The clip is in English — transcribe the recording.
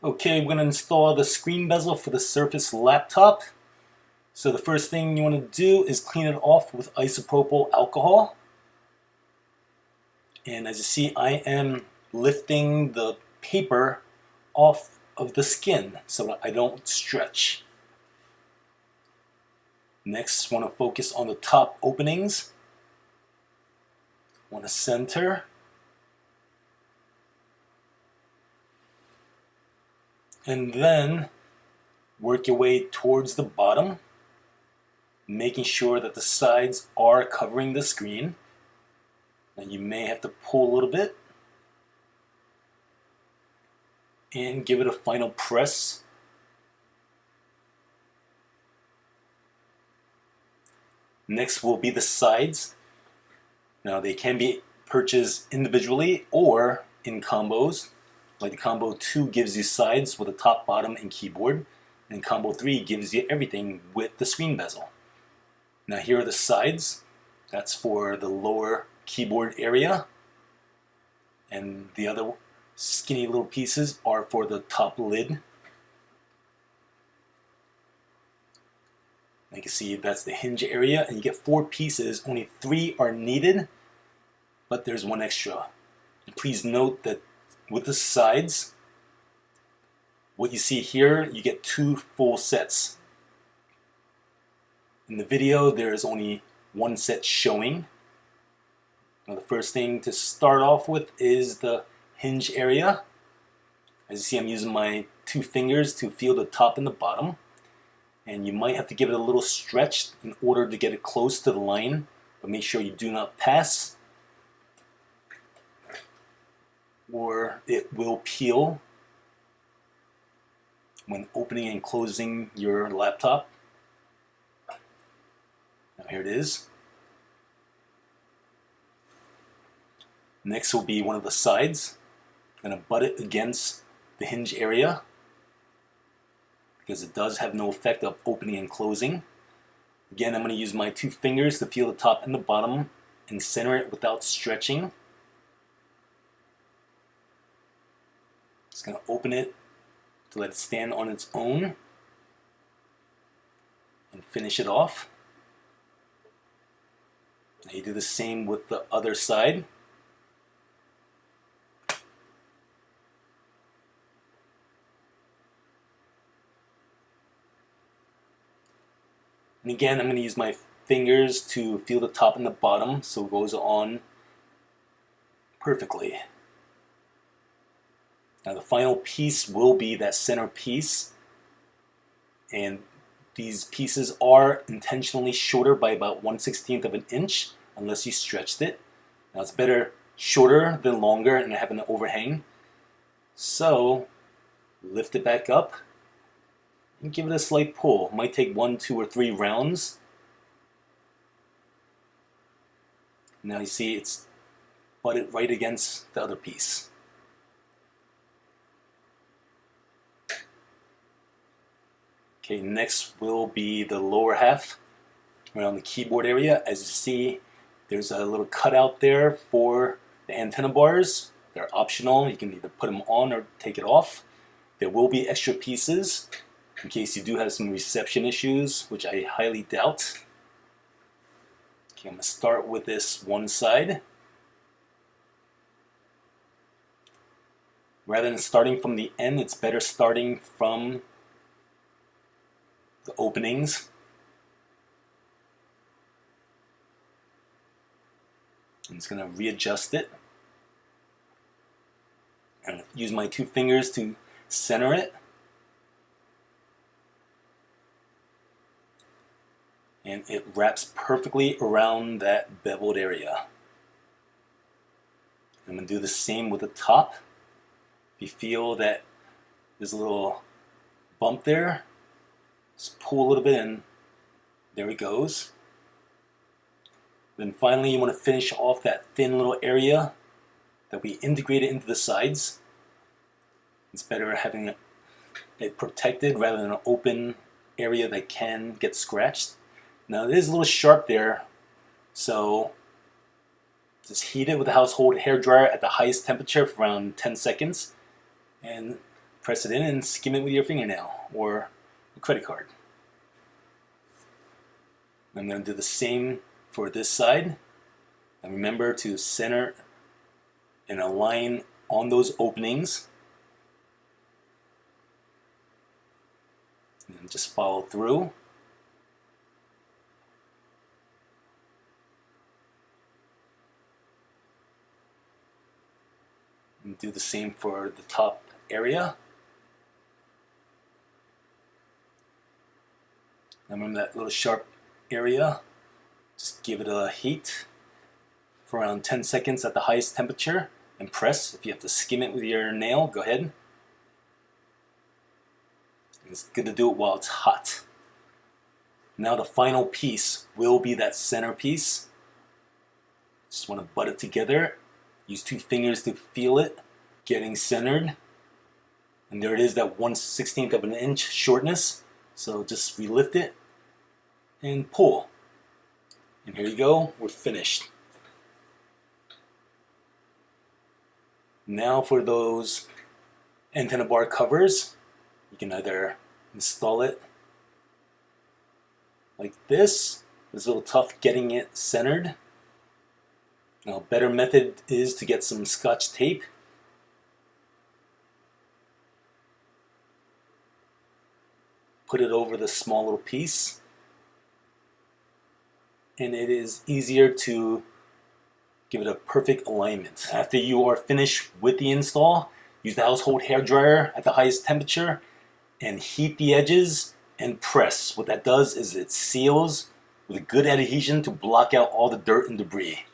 Okay, we're going to install the screen bezel for the Surface laptop. So the first thing you want to do is clean it off with isopropyl alcohol. And as you see, I am lifting the paper off of the skin so that I don't stretch. Next, want to focus on the top openings. Want to center. And then work your way towards the bottom, making sure that the sides are covering the screen. Now you may have to pull a little bit and give it a final press. Next will be the sides. Now they can be purchased individually or in combos. Like the combo 2 gives you sides with a top, bottom, and keyboard, and combo 3 gives you everything with the screen bezel. Now here are the sides. That's for the lower keyboard area, and the other skinny little pieces are for the top lid. You can see that's the hinge area, and you get 4 pieces. Only 3 are needed, but there's 1 extra. And please note that with the sides, what you see here, you get 2 full sets. In the video, there is only 1 set showing. Now the first thing to start off with is the hinge area. As you see, I'm using my 2 fingers to feel the top and the bottom. And you might have to give it a little stretch in order to get it close to the line, but make sure you do not pass, or it will peel when opening and closing your laptop. Now here it is. Next will be one of the sides. I'm going to butt it against the hinge area because it does have no effect of opening and closing. Again, I'm going to use my 2 fingers to feel the top and the bottom and center it without stretching. Just going to open it to let it stand on its own and finish it off. Now you do the same with the other side. And again, I'm going to use my fingers to feel the top and the bottom so it goes on perfectly. Now the final piece will be that center piece, and these pieces are intentionally shorter by about 1/16 of an inch unless you stretched it. Now it's better shorter than longer and have an overhang. So lift it back up and give it a slight pull. It might take 1, 2, or 3 rounds. Now you see it's butted right against the other piece. Okay, next will be the lower half around the keyboard area. As you see, there's a little cutout there for the antenna bars. They're optional. You can either put them on or take it off. There will be extra pieces in case you do have some reception issues, which I highly doubt. Okay, I'm going to start with this one side. Rather than starting from the end, it's better starting from the openings. I'm just going to readjust it and use my 2 fingers to center it. And it wraps perfectly around that beveled area. I'm going to do the same with the top. If you feel that there's a little bump there, just pull a little bit and there it goes. Then finally you want to finish off that thin little area that we integrated into the sides. It's better having it protected rather than an open area that can get scratched. Now it is a little sharp there, so just heat it with a household hair dryer at the highest temperature for around 10 seconds and press it in and skim it with your fingernail or a credit card. I'm going to do the same for this side. And remember to center and align on those openings. And just follow through. And do the same for the top area. And remember that little sharp area, just give it a heat for around 10 seconds at the highest temperature and press. If you have to skim it with your nail, go ahead. It's good to do it while it's hot. Now the final piece will be that centerpiece. Just want to butt it together. Use 2 fingers to feel it getting centered. And there it is, that 1/16 of an inch shortness. So just relift it and pull. And here you go, we're finished. Now for those antenna bar covers, you can either install it like this. It's a little tough getting it centered. Now, a better method is to get some Scotch tape. Put it over the small little piece. And it is easier to give it a perfect alignment. After you are finished with the install, use the household hair dryer at the highest temperature and heat the edges and press. What that does is it seals with a good adhesion to block out all the dirt and debris.